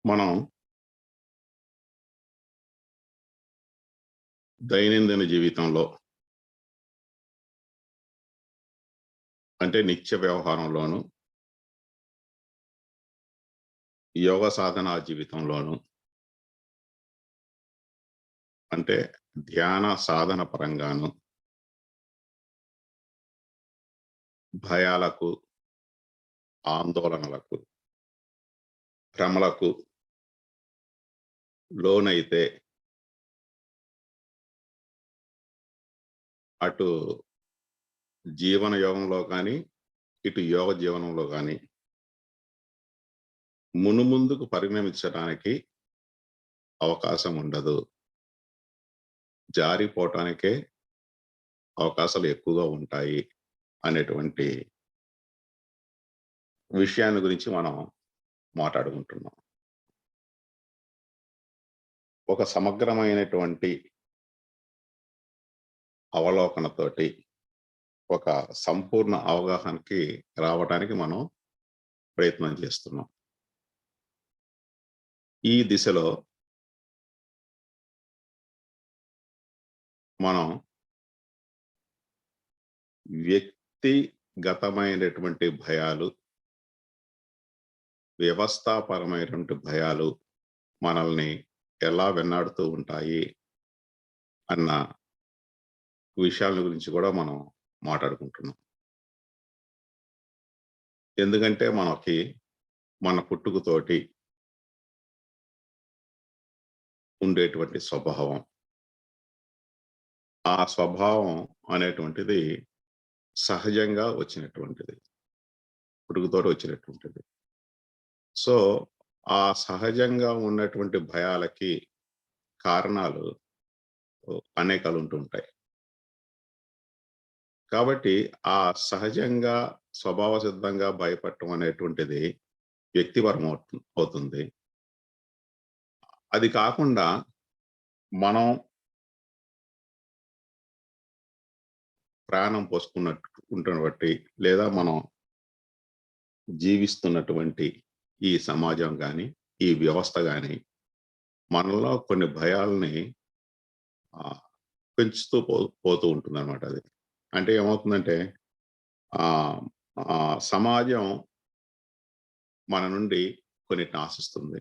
మనం దైనందిన జీవితంలో అంటే నిత్య వ్యవహారంలోను, యోగ సాధనా జీవితంలోను అంటే ధ్యాన సాధన పరంగాను భయాలకు, ఆందోళనలకు, భ్రమలకు లోనైతే అటు జీవన యోగంలో కానీ ఇటు యోగ జీవనంలో కానీ మునుముందుకు పరిణమించడానికి అవకాశం ఉండదు. జారిపోవటానికే అవకాశాలు ఎక్కువగా ఉంటాయి అనేటువంటి విషయాన్ని గురించి మనం మాట్లాడుకుంటున్నాం. ఒక సమగ్రమైనటువంటి అవలోకనతోటి ఒక సంపూర్ణ అవగాహనకి రావడానికి మనం ప్రయత్నం చేస్తున్నాం. ఈ దిశలో మనం వ్యక్తిగతమైనటువంటి భయాలు, వ్యవస్థాపరమైనటువంటి భయాలు మనల్ని ఎలా వెన్నాడుతూ ఉంటాయి అన్న విషయాల గురించి కూడా మనం మాట్లాడుకుంటున్నాం. ఎందుకంటే మనకి మన పుట్టుకతోటి ఉండేటువంటి స్వభావం, ఆ స్వభావం అనేటువంటిది సహజంగా వచ్చినటువంటిది, పుట్టుకతోటి వచ్చినటువంటిది. సో ఆ సహజంగా ఉన్నటువంటి భయాలకి కారణాలు అనేకాలు ఉంటుంటాయి. కాబట్టి ఆ సహజంగా స్వభావ సిద్ధంగా భయపడటం అనేటువంటిది వ్యక్తిపరం అవుతుంది. అది కాకుండా మనం ప్రాణం పోసుకున్నట్టు ఉంటున్న బట్టి లేదా మనం జీవిస్తున్నటువంటి ఈ సమాజం కానీ ఈ వ్యవస్థ కానీ మనలో కొన్ని భయాల్ని పెంచుతూ పోతూ ఉంటుంది అనమాట. అది అంటే ఏమవుతుందంటే సమాజం మన నుండి కొన్నిటిని ఆశిస్తుంది,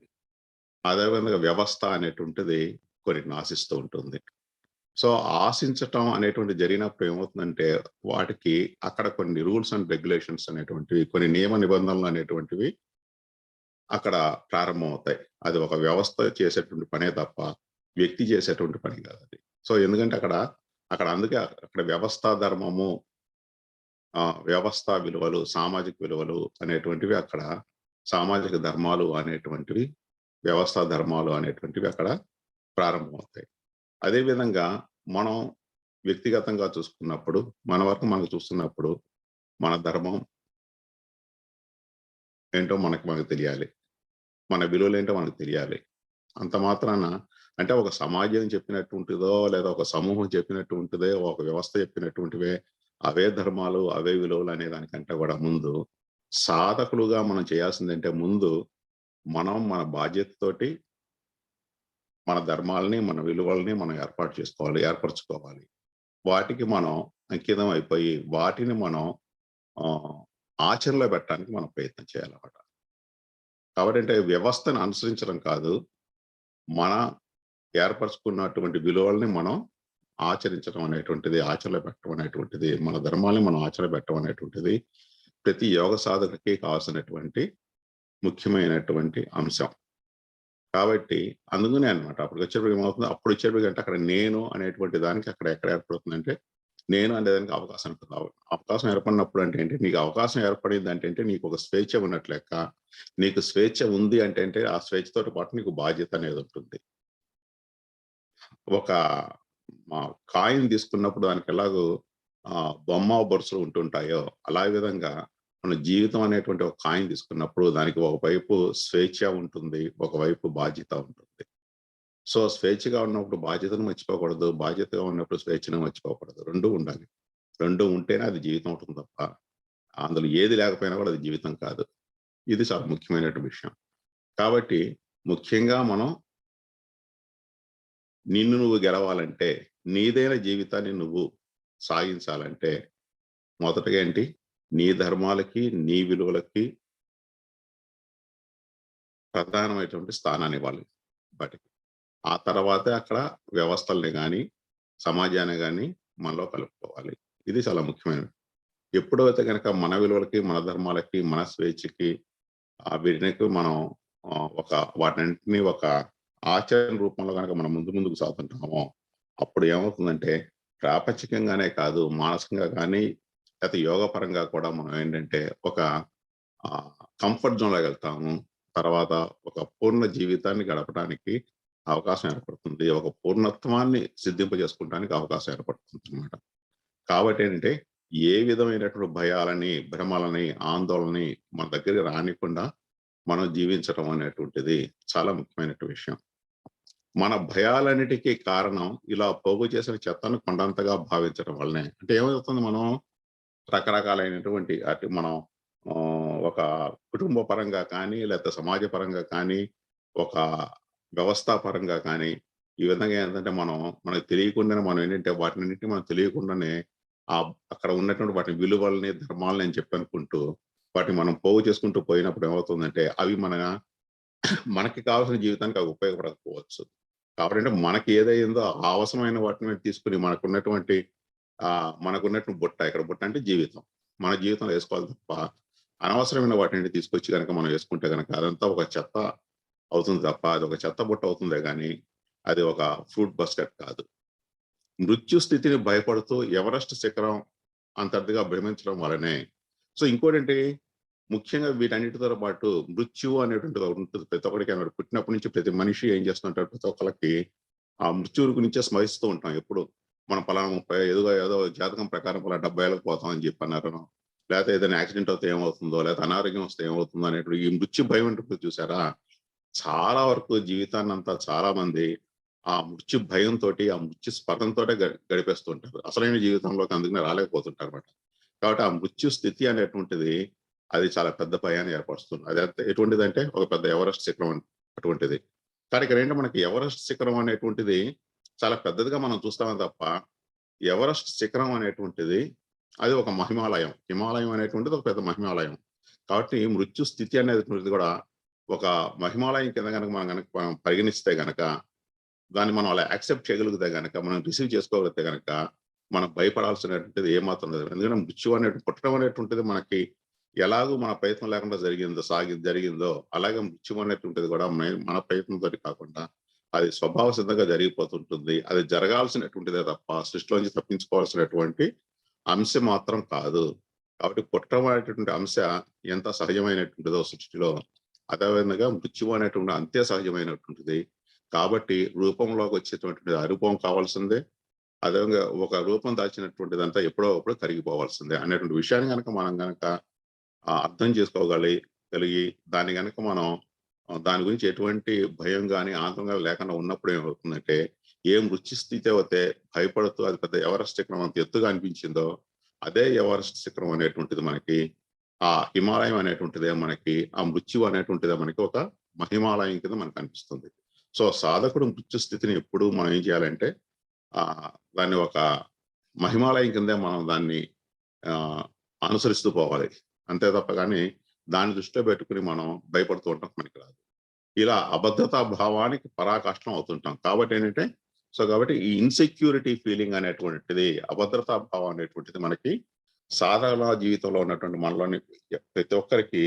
అదేవిధంగా వ్యవస్థ అనేటువంటిది కొన్నిటిని ఆశిస్తూ ఉంటుంది. సో ఆశించటం అనేటువంటి జరిగినప్పుడు ఏమవుతుందంటే వాటికి అక్కడ కొన్ని రూల్స్ అండ్ రెగ్యులేషన్స్ అనేటువంటివి, కొన్ని నియమ నిబంధనలు అనేటువంటివి అక్కడ ప్రారంభమవుతాయి. అది ఒక వ్యవస్థ చేసేటువంటి పనే తప్ప వ్యక్తి చేసేటువంటి పని కాదు అది. సో ఎందుకంటే అక్కడ అందుకే అక్కడ వ్యవస్థా ధర్మము, వ్యవస్థా విలువలు, సామాజిక విలువలు అనేటువంటివి అక్కడ, సామాజిక ధర్మాలు అనేటువంటివి, వ్యవస్థా ధర్మాలు అనేటువంటివి అక్కడ ప్రారంభమవుతాయి. అదేవిధంగా మనం వ్యక్తిగతంగా చూసుకున్నప్పుడు, మన వరకు మనకు చూస్తున్నప్పుడు మన ధర్మం ఏంటో మనకు తెలియాలి, మన విలువలు ఏంటో మనకు తెలియాలి. అంత మాత్రాన అంటే ఒక సమాజం చెప్పినట్టుంటిదో లేదా ఒక సమూహం చెప్పినట్టు ఉంటుందే, ఒక వ్యవస్థ చెప్పినటువంటివే అవే ధర్మాలు అవే విలువలు అనే దానికంటే కూడా ముందు సాధకులుగా మనం చేయాల్సిందంటే ముందు మనం మన బాధ్యతతోటి మన ధర్మాలని, మన విలువల్ని మనం ఏర్పరచుకోవాలి. వాటికి మనం అంకితం అయిపోయి వాటిని మనం ఆచరణలో పెట్టడానికి మనం ప్రయత్నం చేయాలన్నమాట. కాబట్టి అంటే వ్యవస్థను అనుసరించడం కాదు, మన ఏర్పరచుకున్నటువంటి విలువల్ని మనం ఆచరించడం అనేటువంటిది, ఆచరణలో పెట్టడం అనేటువంటిది, మన ధర్మాల్ని మనం ఆచరణ పెట్టడం అనేటువంటిది ప్రతి యోగ సాధకుడికి కావాల్సినటువంటి ముఖ్యమైనటువంటి అంశం. కాబట్టి అందుకనే అనమాట అప్పుడు వచ్చేటప్పుడు ఏమవుతుంది, అప్పుడు వచ్చేటప్పుడు అంటే అక్కడ నేను అనేటువంటి దానికి అక్కడ ఎక్కడ ఏర్పడుతుందంటే నేను అనేదానికి అవకాశం ఉంటుంది. అవకాశం ఏర్పడినప్పుడు అంటే ఏంటి, నీకు అవకాశం ఏర్పడింది అంటే నీకు ఒక స్వేచ్ఛ ఉన్నట్లు లెక్క. నీకు స్వేచ్ఛ ఉంది అంటే ఆ స్వేచ్ఛతో పాటు నీకు బాధ్యత అనేది ఉంటుంది. ఒక కాయిన్ తీసుకున్నప్పుడు దానికి ఎలాగో బొమ్మ బొరుసులు ఉంటుంటాయో అలా విధంగా మన జీవితం అనేటువంటి ఒక కాయిన్ తీసుకున్నప్పుడు దానికి ఒకవైపు స్వేచ్ఛ ఉంటుంది, ఒకవైపు బాధ్యత ఉంటుంది. సో స్వేచ్ఛగా ఉన్నప్పుడు బాధ్యతను మర్చిపోకూడదు, బాధ్యతగా ఉన్నప్పుడు స్వేచ్ఛను మర్చిపోకూడదు. రెండూ ఉండాలి. రెండూ ఉంటేనే అది జీవితం ఉంటుంది తప్ప అందులో ఏది లేకపోయినా కూడా అది జీవితం కాదు. ఇది చాలా ముఖ్యమైనటువంటి విషయం. కాబట్టి ముఖ్యంగా మనం నిన్ను నువ్వు గెలవాలంటే, నీదైన జీవితాన్ని నువ్వు సాగించాలంటే, మొదటగా ఏంటి? నీ ధర్మాలకి, నీ విలువలకి ప్రధానమైనటువంటి స్థానాన్నివ్వాలి వాటికి. ఆ తర్వాతే అక్కడ వ్యవస్థల్ని గాని, సమాజాన్ని గాని మనలో కలుపుకోవాలి. ఇది చాలా ముఖ్యమైనది. ఎప్పుడైతే గనక మన విలువలకి, మన ధర్మాలకి, మన స్వేచ్ఛకి వీటికి మనం ఒక వాటన్నిటిని ఒక ఆచరణ రూపంలో గనక మనం ముందుకు సాగుతుంటామో, అప్పుడు ఏమవుతుందంటే ప్రాపంచికంగానే కాదు, మానసికంగా గానీ, లేతే యోగ పరంగా కూడా మనం ఏంటంటే ఒక కంఫర్ట్ జోన్‌లోకెళ్తాము. తర్వాత ఒక పూర్ణ జీవితాన్ని గడపడానికి అవకాశం ఏర్పడుతుంది. ఒక పూర్ణత్వాన్ని సిద్ధింపజేసుకోవడానికి అవకాశం ఏర్పడుతుందన్నమాట. కాబట్టి ఏంటంటే, ఏ విధమైనటువంటి భయాలని, భ్రమలని, ఆందోళనని మన దగ్గరికి రానీకుండా మనం జీవించటం అనేటువంటిది చాలా ముఖ్యమైనటువంటి విషయం. మన భయాలన్నిటికీ కారణం ఇలా పోగు చేసిన చెత్తను కొండంతగా భావించడం వల్లనే. అంటే ఏమవుతుంది, మనం రకరకాలైనటువంటి అటు మనం ఒక కుటుంబ పరంగా కానీ, లేకపోతే సమాజ పరంగా కానీ, ఒక వ్యవస్థా పరంగా కానీ, ఈ విధంగా ఏంటంటే మనకు తెలియకుండానే మనం ఏంటంటే వాటినన్నిటిని మనం తెలియకుండానే అక్కడ ఉన్నటువంటి వాటి విలువల్ని, ధర్మాలని అని చెప్పి అనుకుంటూ, వాటిని మనం పోగు చేసుకుంటూ పోయినప్పుడు ఏమవుతుందంటే, అవి మనకి కావాల్సిన జీవితానికి అవి ఉపయోగపడకపోవచ్చు. కాబట్టి మనకి ఏదయిందో ఆ అవసరమైన వాటిని తీసుకొని మనకున్నటువంటి బుట్ట, ఇక్కడ బుట్ట అంటే జీవితం. మన జీవితంలో వేసుకోవాలి తప్ప, అనవసరమైన వాటిని తీసుకొచ్చి గనక మనం వేసుకుంటే గనక అదంతా ఒక చెత్త అవుతుంది తప్ప, అది ఒక చెత్త బుట్ట అవుతుందే గానీ, అది ఒక ఫ్రూట్ బాస్కెట్ కాదు. మృత్యు స్థితిని భయపడుతూ ఎవరెస్ట్ శిఖరం అంతటిగా భ్రమించడం వలనే. సో, ఇంకోటేంటి, ముఖ్యంగా వీటన్నిటితో పాటు మృత్యువు అనేటువంటిది ఒకటి ఉంటుంది. ప్రతి ఒక్కడికి అన్నమాట. పుట్టినప్పటి నుంచి ప్రతి మనిషి ఏం చేస్తుంటారు, ప్రతి ఒక్కళ్ళకి ఆ మృత్యువు గురించే స్మరిస్తూ ఉంటాం ఎప్పుడు. మనం పలానా 30 ఏదో జాతకం ప్రకారం పలానా 70 ఏళ్ళకి పోతాం అని చెప్పన్నారనో, లేతే ఏదైనా యాక్సిడెంట్ అవుతే ఏమవుతుందో, లేతే అనారోగ్యం వస్తే ఏమవుతుందో అనేటువంటి ఈ మృత్యు భయం ఉంటుంది చూసారా? చాలా వరకు జీవితాన్నంతా చాలా మంది ఆ మృత్యు భయంతోటి, ఆ మృత్యు స్పృహతోటే గడిపేస్తూ ఉంటారు. అసలైన జీవితంలోకి అందుకనే రాలేకపోతుంటారన్నమాట. కాబట్టి ఆ మృత్యు స్థితి అనేటువంటిది అది చాలా పెద్ద భయాన్ని ఏర్పరుస్తుంది. అది ఎటువంటిదంటే ఒక పెద్ద ఎవరెస్ట్ శిఖరం అటువంటిది. కానీ ఇక్కడేంటంటే మనకి ఎవరెస్ట్ శిఖరం అనేటువంటిది చాలా పెద్దదిగా మనం చూస్తామే తప్ప, ఎవరెస్ట్ శిఖరం అనేటువంటిది అది ఒక మహిమాలయం. హిమాలయం అనేటువంటిది ఒక పెద్ద మహిమాలయం. కాబట్టి మృత్యు స్థితి అనేటువంటిది కూడా ఒక మహిమాలయం కింద గనక మనం పరిగణిస్తే గనక, దాన్ని మనం అలా యాక్సెప్ట్ చేయగలిగితే గనక, మనం రిసీవ్ చేసుకోగలిగితే గనక, మనం భయపడాల్సినటువంటిది ఏమాత్రం లేదు. ఎందుకంటే మృత్యువు పుట్టడం అనేటువంటిది మనకి ఎలాగో మన ప్రయత్నం లేకుండా జరిగిందో, అలాగే మృత్యువు అనేటువంటిది కూడా మన ప్రయత్నంతోటి కాకుండా అది స్వభావ సిద్ధంగా జరిగిపోతుంటుంది. అది జరగాల్సినటువంటిదే తప్ప సృష్టిలోంచి తప్పించుకోవాల్సినటువంటి అంశం మాత్రం కాదు. కాబట్టి పుట్టడం అనేటువంటి అంశ ఎంత సహజమైనటువంటిదో సృష్టిలో, అదే విధంగా మృత్యువు అనేటువంటి అంతే సహజమైనటువంటిది. కాబట్టి రూపంలోకి వచ్చేటువంటిది ఆ రూపం కావాల్సిందే. అదేవిధంగా ఒక రూపం దాల్చినటువంటిదంతా ఎప్పుడో అప్పుడు కరిగిపోవాల్సిందే అనేటువంటి విషయాన్ని మనం గనక అర్థం కలిగి దాన్ని గనక మనం దాని గురించి ఎటువంటి భయం గాని, ఆందోళన గాని లేకుండా ఉన్నప్పుడు ఏమవుతుందంటే, ఏ మృత్యు స్థితి అయితే భయపడుతూ అది పెద్ద ఎవరెస్ట్ శిఖరం అంత ఎత్తుగా అనిపించిందో, అదే ఎవరెస్ట్ శిఖరం అనేటువంటిది మనకి ఆ హిమాలయం అనేటువంటిదే మనకి ఆ మృత్యువు అనేటువంటిదే మనకి ఒక మహిమాలయం కింద మనకు అనిపిస్తుంది. సో, సాధకుడు మృత్యు స్థితిని ఎప్పుడు మనం ఏం చేయాలంటే దాన్ని ఒక మహిమాలయం కిందే మనం దాన్ని అనుసరిస్తూ పోవాలి. అంతే తప్ప గాని దాన్ని దృష్టిలో పెట్టుకొని మనం భయపడుతూ ఉండటం పనికిరాదు. ఇలా అభద్రతా భావానికి పరాకాష్ఠం అవుతుంటాం. కాబట్టి ఈ ఇన్‌సెక్యూరిటీ ఫీలింగ్ అనేటువంటిది, అభద్రతా భావం అనేటువంటిది మనకి సాధారణ జీవితంలో ఉన్నటువంటి మనలోని ప్రతి ఒక్కరికి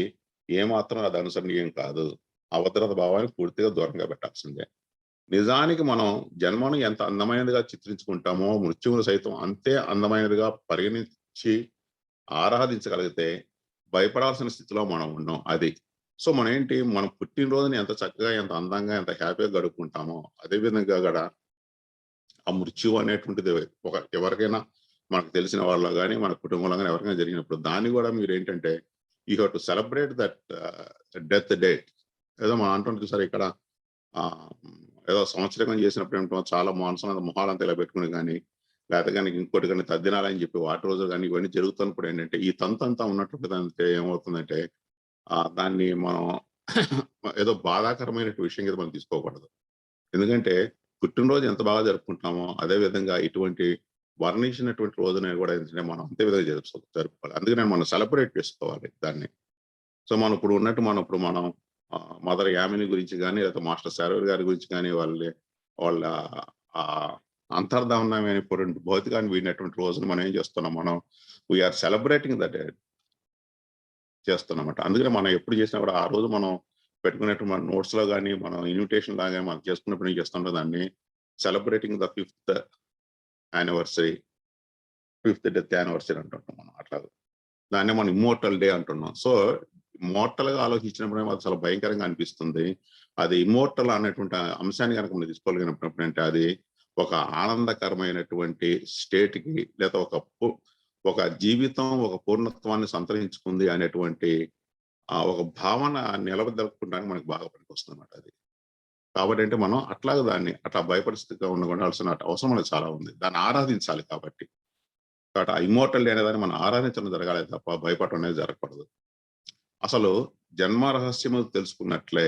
ఏమాత్రం అది అనుసరణీయం కాదు. అభద్రతా భావాన్ని పూర్తిగా దూరంగా పెట్టాల్సిందే. నిజానికి మనం జన్మను ఎంత అందమైనదిగా చిత్రించుకుంటామో, మృత్యువును సైతం అంతే అందమైనదిగా పరిగణించి ఆరాధించగలిగితే భయపడాల్సిన స్థితిలో మనం ఉన్నాం అది. సో, మనం పుట్టినరోజుని ఎంత చక్కగా, ఎంత అందంగా, ఎంత హ్యాపీగా గడుపుకుంటామో, అదే విధంగా గూడా ఆ మృత్యువు అనేటువంటిది ఎవరికైనా మనకు తెలిసిన వాళ్ళలో గాని, మన కుటుంబంలో గాని ఎవరికైనా జరిగినప్పుడు దాన్ని గూడా మీరేంటంటే you have to celebrate that death date. ఏదో మనం అంటుంటాం చూసారా ఇక్కడ ఆహ్, ఏదో సంవత్సరికం చేసినప్పుడు ఏంటో చాలా మొహాలంతా ఇలా పెట్టుకుని గాని, లేతే గాని ఇంకోటి గాని తద్దినాలని చెప్పి వాటి రోజులు గాని ఇవన్నీ జరుగుతున్నప్పుడు ఏంటంటే, ఈ తంతంతా ఉన్నటువంటిదంటే ఏమవుతుందంటే దాన్ని మనం ఏదో బాధాకరమైన విషయం కింద మనం తీసుకోకూడదు. ఎందుకంటే పుట్టినరోజు ఎంత బాగా జరుపుకుంటామో అదే విధంగా ఇటువంటి వర్ణించినటువంటి రోజున కూడా ఏంటంటే మనం అంతే విధంగా జరుపుకోవాలి. అందుకనే మనం సెలబ్రేట్ చేసుకోవాలి దాన్ని. సో మనం ఇప్పుడు ఉన్నట్టు మనం మదర్ యామిని గురించి కానీ లేదా మాస్టర్ శారూర్ గారి గురించి కానీ వాళ్ళ ఆ అంతర్ధానమైనటువంటి భౌతికాన్ని వీడినటువంటి రోజున మనం ఏం చేస్తున్నాం, మనం వీఆర్ సెలబ్రేటింగ్ దట్ చేస్తున్నమాట. అందుకనే మనం ఎప్పుడు చేసినా కూడా ఆ రోజు మనం పెట్టుకున్నట్టు మన నోట్స్ లో కానీ మనం ఇన్విటేషన్ లాగా మనం చేసుకున్నప్పుడు ఏం చేస్తుంటాం, దాన్ని celebrating the 5th anniversary 5th death anniversary అంటుంటాం మనం. అట్లా దాన్నే మనం ఇమ్మోర్టల్ డే అంటున్నాం. సో మోర్టల్ గా ఆలోచించినప్పుడు అది చాలా భయంకరంగా అనిపిస్తుంది. అది ఇమ్మోర్టల్ అనేటువంటి అంశాన్ని కనుక మనం తీసుకోగలిగినప్పుడు అంటే అది ఒక ఆనందకరమైనటువంటి స్టేట్ కి లేదా ఒక జీవితం ఒక పూర్ణత్వాన్ని సంతరించుకుంది అనేటువంటి ఒక భావన నిలబెట్టుకోవడానికి మనకు బాగా పనికొస్తుంది అన్నమాట అది. కాబట్టి అంటే మనం అట్లాగా దాన్ని అట్లా భయపరిస్థితిగా ఉండాల్సిన అవసరం మనకు చాలా ఉంది. దాన్ని ఆరాధించాలి కాబట్టి. కాబట్టి ఆ ఇమ్మోర్టల్ డే అనేదాన్ని మనం ఆరాధించడం జరగాలి తప్ప భయపడడం అనేది జరగకూడదు. అసలు జన్మ రహస్యము తెలుసుకున్నట్లే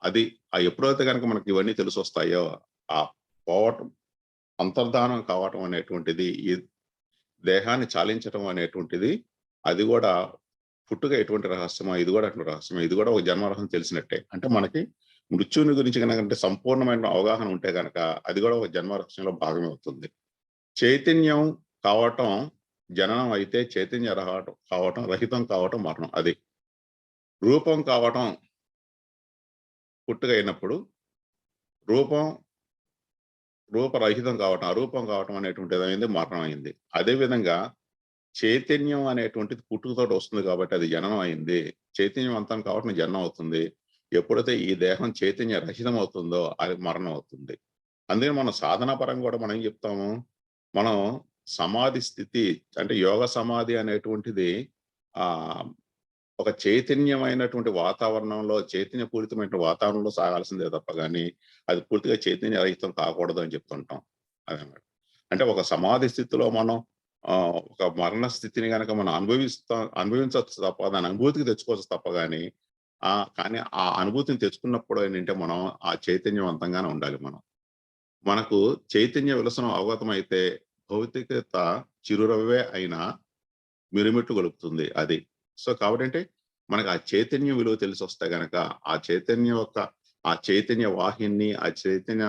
అది ఎప్పుడైతే కనుక మనకి ఇవన్నీ తెలిసొస్తాయో ఆ పోవటం అంతర్ధానం కావటం అనేటువంటిది, ఈ దేహాన్ని చాలించటం అనేటువంటిది, అది కూడా పుట్టుక ఎటువంటి రహస్యమో ఇది కూడా అటువంటి రహస్యమో, ఇది కూడా ఒక జన్మ రహస్యం తెలిసినట్టే. అంటే మనకి మృత్యువుని గురించి కనుక సంపూర్ణమైన అవగాహన ఉంటే కనుక అది కూడా ఒక జన్మ రహస్యంలో భాగమే అవుతుంది. చైతన్యం కావటం జననం అయితే చైతన్య కావటం రహితం కావటం మరణం. అది రూపం కావటం పుట్టుక అయినప్పుడు రూపరహితం కావటం అరూపం కావటం అనేటువంటిది అయింది, మరణం అయింది. అదేవిధంగా చైతన్యం అనేటువంటిది పుట్టుకతోటి వస్తుంది కాబట్టి అది జననం అయింది. చైతన్యం అంతం కావటం జన్మం అవుతుంది. ఎప్పుడైతే ఈ దేహం చైతన్య రహితం అవుతుందో అది మరణం అవుతుంది. అందుకని మనం సాధనా పరంగా కూడా మనం ఏం చెప్తాము, మనం సమాధి స్థితి అంటే యోగ సమాధి అనేటువంటిది ఆ ఒక చైతన్యమైనటువంటి వాతావరణంలో చైతన్యపూరితమైన వాతావరణంలో సాగాల్సిందే తప్ప కానీ అది పూర్తిగా చైతన్య రహితం కాకూడదు అని చెప్తుంటాం. అదనమాట. అంటే ఒక సమాధి స్థితిలో మనం ఒక మరణ స్థితిని కనుక మనం అనుభవించవచ్చు తప్ప దాని అనుభూతికి తెచ్చుకోవచ్చు తప్ప కానీ ఆ అనుభూతిని తెచ్చుకున్నప్పుడు ఏంటంటే మనం ఆ చైతన్యవంతంగానే ఉండాలి. మనకు చైతన్య విలసనం అవగతం అయితే భౌతికత చిరురవే అయినా మిరుమిట్టు గొలుపుతుంది అది. సో కాబట్టి మనకు ఆ చైతన్యం విలువ తెలిసి వస్తే గనక ఆ చైతన్య వాహిని ఆ చైతన్య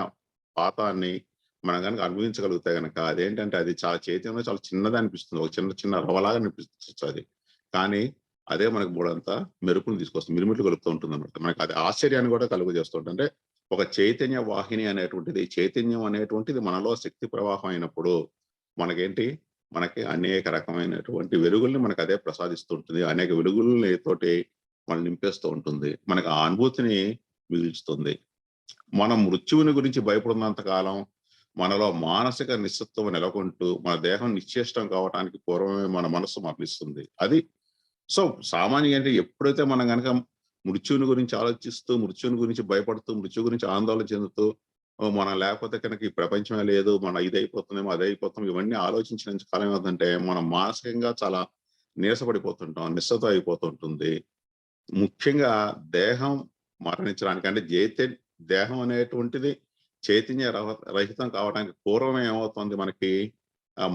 పాతాన్ని మనం కనుక అనుభవించగలిగితే గనక అదేంటంటే అది చాలా చైతన్యంలో చాలా చిన్నది అనిపిస్తుంది. ఒక చిన్న చిన్న రవ్వలాగా అనిపిస్తుంది అది. కానీ అదే మనకు మూడంతా మెరుపుని తీసుకొస్తుంది, మిరుమిట్లు కలుపుతూ ఉంటుంది అనమాట. మనకి అది ఆశ్చర్యాన్ని కూడా కలుగజేస్తుంటుంది. అంటే ఒక చైతన్య వాహిని అనేటువంటిది, చైతన్యం అనేటువంటిది మనలో శక్తి ప్రవాహం అయినప్పుడు మనకి అనేక రకమైనటువంటి వెలుగుల్ని మనకు అదే ప్రసాదిస్తుంటుంది. అనేక వెలుగుల్ని తోటి మనం నింపేస్తూ ఉంటుంది. మనకు ఆ అనుభూతిని మిగుల్చుతుంది. మనం మృత్యువుని గురించి భయపడినంత కాలం మనలో మానసిక నిస్సత్వం నెలకొంటూ మన దేహం నిశ్చేష్టం కావటానికి పూర్వమే మన మనస్సు మరణిస్తుంది. అది సో సామాన్యంగా అంటే ఎప్పుడైతే మనం కనుక మృత్యువుని గురించి ఆలోచిస్తూ, మృత్యువుని గురించి భయపడుతూ, మృత్యు గురించి ఆందోళన చెందుతూ మనం లేకపోతే కనుక ఈ ప్రపంచమే లేదు, మన ఇది అయిపోతుందేమో అదే అయిపోతాం, ఇవన్నీ ఆలోచించిన కాలం ఏంటంటే మనం మానసికంగా చాలా నీరసపడిపోతుంటాం, నిస్సత అయిపోతుంటుంది. ముఖ్యంగా దేహం మరణించడానికి అంటే దేహం అనేటువంటిది చైతన్య రహితం కావడానికి పూర్వమే ఏమవుతుంది మనకి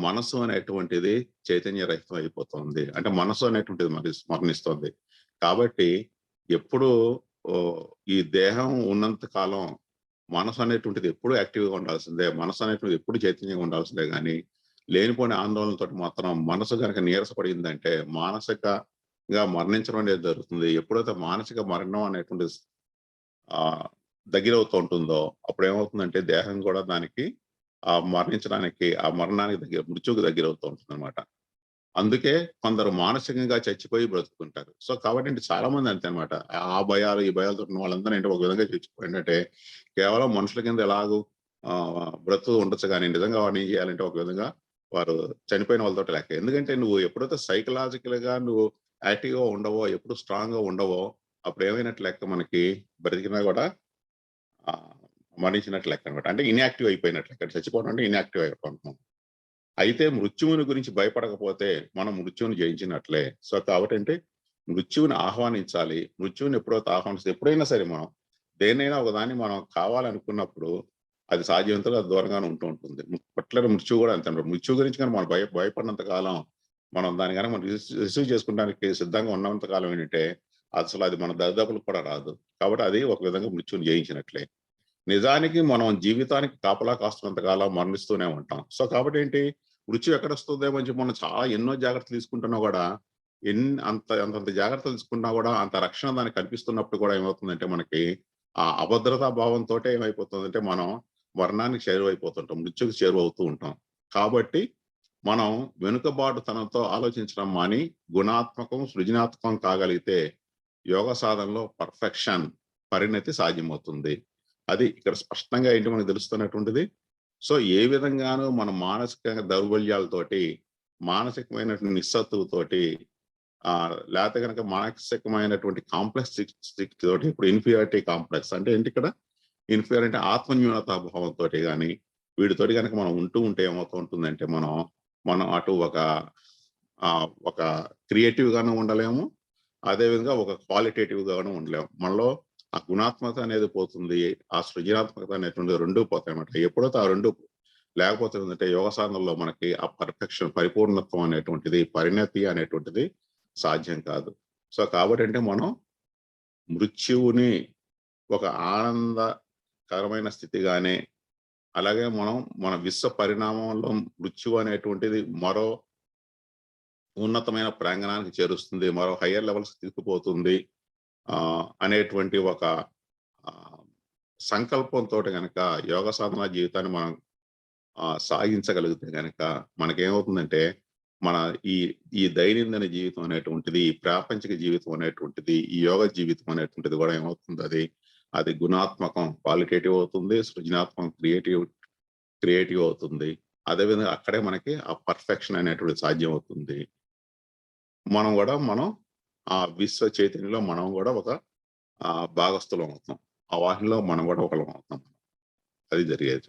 మనసు అనేటువంటిది చైతన్య రహితం అయిపోతుంది. అంటే మనసు అనేటువంటిది మరణిస్తుంది. కాబట్టి ఎప్పుడు ఈ దేహం ఉన్నంత కాలం మనసు అనేటువంటిది ఎప్పుడు యాక్టివ్గా ఉండాల్సిందే, మనసు అనేటువంటిది ఎప్పుడు చైతన్యంగా ఉండాల్సిందే. కానీ లేనిపోని ఆందోళనతో మాత్రం మనసు కనుక నీరసపడిందంటే మానసికంగా మరణించడం అనేది జరుగుతుంది. ఎప్పుడైతే మానసిక మరణం అనేటువంటిది దగ్గరవుతూ ఉంటుందో అప్పుడు ఏమవుతుందంటే దేహం కూడా దానికి మరణించడానికి ఆ మరణానికి మృత్యువుకి దగ్గరవుతూ ఉంటుంది అనమాట. అందుకే కొందరు మానసికంగా చచ్చిపోయి బ్రతుకుంటారు. సో కాబట్టి చాలా మంది అంతే అనమాట. ఆ భయాలు ఈ భయాలతో వాళ్ళందరూ ఒక విధంగా చచ్చిపోయిందంటే కేవలం మనుషుల కింద ఎలాగూ బ్రతుకు ఉండొచ్చు కానీ నిజంగా వాడిని ఏం చేయాలంటే ఒక విధంగా వారు చనిపోయిన వాళ్ళతో లెక్క. ఎందుకంటే నువ్వు ఎప్పుడైతే సైకలాజికల్ గా నువ్వు యాక్టివ్ గా ఉండవో, ఎప్పుడు స్ట్రాంగ్ గా ఉండవో అప్పుడు ఏమైనట్లు లెక్క మనకి బ్రతికినా కూడా మరణించినట్లు లెక్క అనమాట. అంటే ఇన్యాక్టివ్ అయిపోయినట్లు లెక్క. చచ్చిపోవడం అంటే ఇన్యాక్టివ్ అయిపోతున్నాం. అయితే మృత్యువుని గురించి భయపడకపోతే మనం మృత్యువుని జయించినట్లే. సో కాబట్టి మృత్యువుని ఆహ్వానించాలి. మృత్యువుని ఎప్పుడైతే ఎప్పుడైనా సరే మనం దేన్నైనా ఒకదాన్ని మనం కావాలనుకున్నప్పుడు అది సాధ్యమైనంతగా దూరంగానే ఉంటూ ఉంటుంది. పర్టిక్యులర్ మృత్యువు కూడా అంతే. మృత్యువు గురించి కానీ మనం భయపడినంత కాలం మనం దాన్ని గనక మనం రిసీవ్ చేసుకోవడానికి సిద్ధంగా ఉన్నంత కాలం ఏంటంటే అసలు అది మన దరిదాపులకు కూడా రాదు. కాబట్టి అది ఒక విధంగా మృత్యువుని జయించినట్లే. నిజానికి మనం జీవితానికి కాపలా కాస్తున్నంత కాలం మరణిస్తూనే ఉంటాం. సో కాబట్టి ఏంటి, మృత్యు ఎక్కడొస్తుందేమో అని చెప్పి మనం చాలా ఎన్నో జాగ్రత్తలు తీసుకుంటున్నా కూడా అంతంత జాగ్రత్తలు తీసుకున్నా కూడా అంత రక్షణ దానికి కల్పిస్తున్నప్పుడు కూడా ఏమవుతుందంటే మనకి ఆ అభద్రతా భావంతోటే ఏమైపోతుందంటే మనం మరణానికి చేరువైపోతుంటాం, మృత్యుకి చేరువవుతూ ఉంటాం. కాబట్టి మనం వెనుకబాటుతనంతో ఆలోచించడం మాని గుణాత్మకం, సృజనాత్మకం కాగలిగితే యోగ సాధనలో పర్ఫెక్షన్, పరిణతి సాధ్యమవుతుంది. అది ఇక్కడ స్పష్టంగా ఏంటి మనకు తెలుస్తున్నటువంటిది. సో ఏ విధంగానూ మన మానసిక దౌర్బల్యాలతోటి, మానసికమైనటువంటి నిస్సత్తుతోటి లేకపోతే గనక మానసికమైనటువంటి కాంప్లెక్స్ తోటి, ఇప్పుడు ఇన్ఫీరియారిటీ కాంప్లెక్స్ అంటే ఏంటి ఇక్కడ, ఇన్ఫీరియర్ అంటే ఆత్మన్యూనతా భావంతోటి గాని వీటితోటి కనుక మనం ఉంటూ ఉంటే ఏమవుతూ ఉంటుందంటే మనం అటు ఒక క్రియేటివ్ గాను ఉండలేము, అదేవిధంగా ఒక క్వాలిటేటివ్ గాను ఉండలేము. మనలో ఆ గుణాత్మకత అనేది పోతుంది, ఆ సృజనాత్మకత అనేటువంటి రెండూ పోతాయి అన్నమాట. ఎప్పుడైతే ఆ రెండు లేకపోతే ఏంటంటే యోగ సాధనలో మనకి ఆ పర్ఫెక్షన్, పరిపూర్ణత్వం అనేటువంటిది, పరిణతి అనేటువంటిది సాధ్యం కాదు. సో కాబట్టి అంటే మనం మృత్యువుని ఒక ఆనందకరమైన స్థితిగానే, అలాగే మన విశ్వ పరిణామంలో మృత్యువు అనేటువంటిది మరో ఉన్నతమైన ప్రాంగణానికి చేరుస్తుంది, మరో హయ్యర్ లెవెల్స్ తీసుకుపోతుంది అనేటువంటి ఒక సంకల్పంతో గనక యోగ సాధన జీవితాన్ని మనం సాగించగలిగితే గనక మనకేమవుతుందంటే మన ఈ దైనందిన జీవితం అనేటువంటిది, ఈ ప్రాపంచిక జీవితం అనేటువంటిది, ఈ యోగ జీవితం అనేటువంటిది కూడా ఏమవుతుంది, అది గుణాత్మకం, క్వాలిటేటివ్ అవుతుంది, సృజనాత్మకం, క్రియేటివ్ అవుతుంది. అదేవిధంగా అక్కడే మనకి ఆ పర్ఫెక్షన్ అనేటువంటిది సాధ్యం అవుతుంది. మనం ఆ విశ్వ చైతన్యంలో మనం కూడా ఒక భాగస్థులం అవుతాం. ఆ వాహినిలో మనం కూడా ఒకళ్ళం అవుతాం. అది జరిగేది.